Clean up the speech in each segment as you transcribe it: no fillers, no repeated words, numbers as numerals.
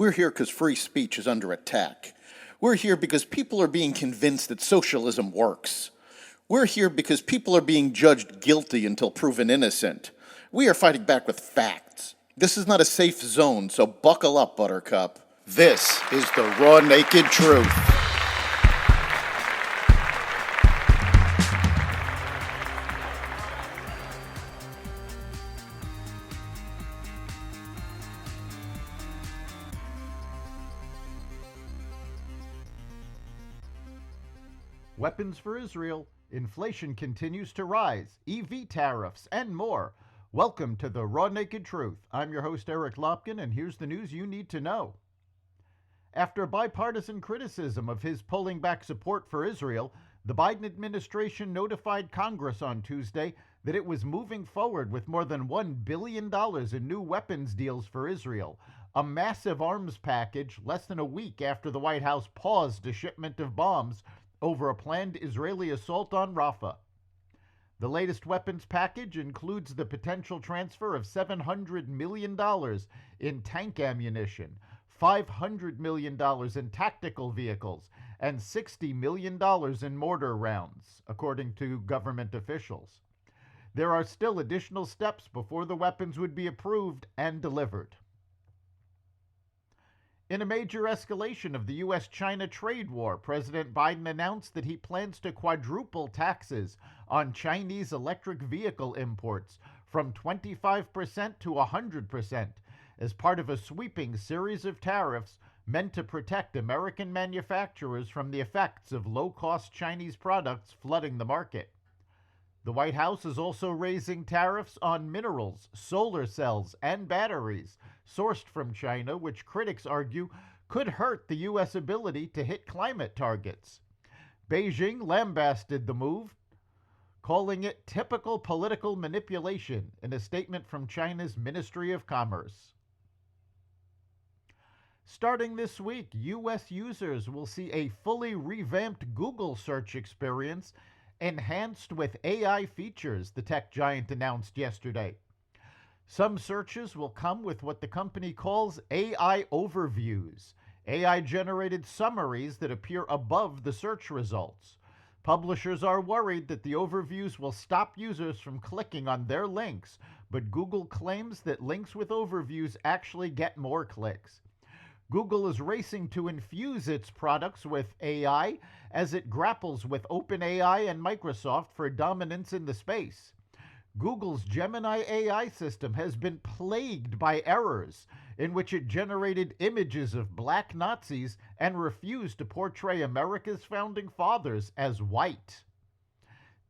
We're here because free speech is under attack. We're here because people are being convinced that socialism works. We're here because people are being judged guilty until proven innocent. We are fighting back with facts. This is not a safe zone, so buckle up, Buttercup. This is the raw, naked truth. Weapons for Israel, inflation continues to rise, EV tariffs, and more. Welcome to the Raw Naked Truth. I'm your host, Eric Lopkin, and here's the news you need to know. After bipartisan criticism of his pulling back support for Israel, the Biden administration notified Congress on Tuesday that it was moving forward with more than $1 billion in new weapons deals for Israel, a massive arms package less than a week after the White House paused a shipment of bombs over a planned Israeli assault on Rafah. The latest weapons package includes the potential transfer of $700 million in tank ammunition, $500 million in tactical vehicles, and $60 million in mortar rounds, according to government officials. There are still additional steps before the weapons would be approved and delivered. In a major escalation of the U.S.-China trade war, President Biden announced that he plans to quadruple taxes on Chinese electric vehicle imports from 25% to 100% as part of a sweeping series of tariffs meant to protect American manufacturers from the effects of low-cost Chinese products flooding the market. The White House is also raising tariffs on minerals, solar cells, and batteries sourced from China, which critics argue could hurt the U.S. ability to hit climate targets. Beijing lambasted the move, calling it typical political manipulation in a statement from China's Ministry of Commerce. Starting this week, U.S. users will see a fully revamped Google search experience enhanced with AI features, the tech giant announced yesterday. Some searches will come with what the company calls AI overviews, AI-generated summaries that appear above the search results. Publishers are worried that the overviews will stop users from clicking on their links, but Google claims that links with overviews actually get more clicks. Google is racing to infuse its products with AI as it grapples with OpenAI and Microsoft for dominance in the space. Google's Gemini AI system has been plagued by errors in which it generated images of black Nazis and refused to portray America's founding fathers as white.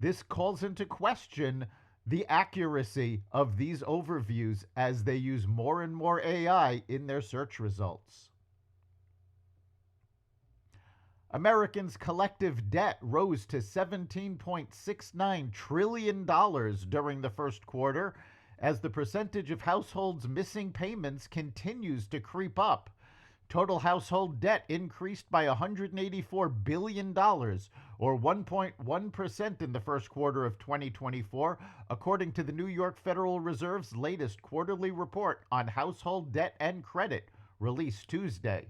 This calls into question the accuracy of these overviews as they use more and more AI in their search results. Americans' collective debt rose to $17.69 trillion during the first quarter as the percentage of households missing payments continues to creep up. Total household debt increased by $184 billion, or 1.1% in the first quarter of 2024, according to the New York Federal Reserve's latest quarterly report on household debt and credit, released Tuesday.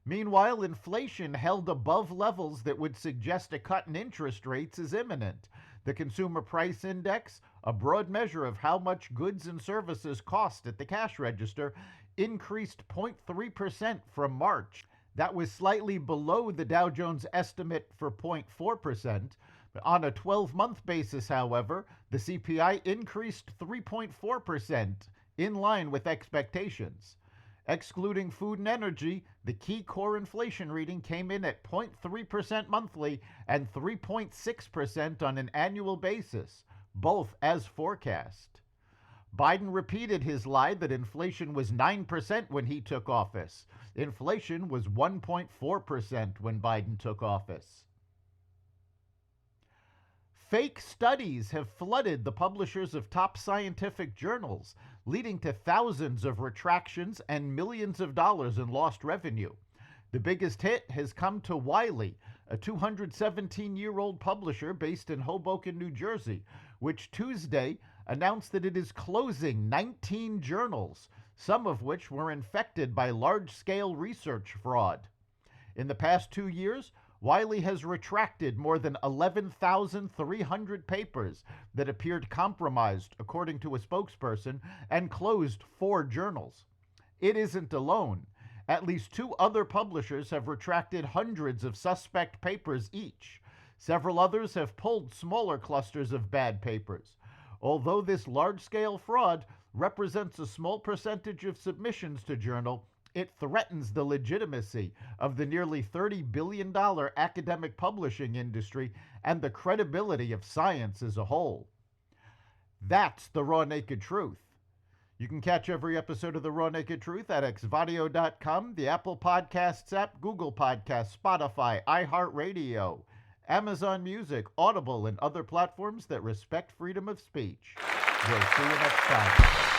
Meanwhile, inflation held above levels that would suggest a cut in interest rates is imminent. The Consumer Price Index, a broad measure of how much goods and services cost at the cash register, increased 0.3% from March. That was slightly below the Dow Jones estimate for 0.4%. On a 12-month basis, however, the CPI increased 3.4%, in line with expectations. Excluding food and energy, the key core inflation reading came in at 0.3% monthly and 3.6% on an annual basis, both as forecast. Biden repeated his lie that inflation was 9% when he took office. Inflation was 1.4% when Biden took office. Fake studies have flooded the publishers of top scientific journals, leading to thousands of retractions and millions of dollars in lost revenue. The biggest hit has come to Wiley, a 217-year-old publisher based in Hoboken, New Jersey, which Tuesday announced that it is closing 19 journals, some of which were infected by large-scale research fraud. In the past 2 years, Wiley has retracted more than 11,300 papers that appeared compromised, according to a spokesperson, and closed 4 journals. It isn't alone. At least 2 other publishers have retracted hundreds of suspect papers each. Several others have pulled smaller clusters of bad papers. Although this large-scale fraud represents a small percentage of submissions to journal, it threatens the legitimacy of the nearly $30 billion academic publishing industry and the credibility of science as a whole. That's the Raw Naked Truth. You can catch every episode of The Raw Naked Truth at xvadio.com, the Apple Podcasts app, Google Podcasts, Spotify, iHeartRadio, Amazon Music, Audible, and other platforms that respect freedom of speech. We'll see you next time.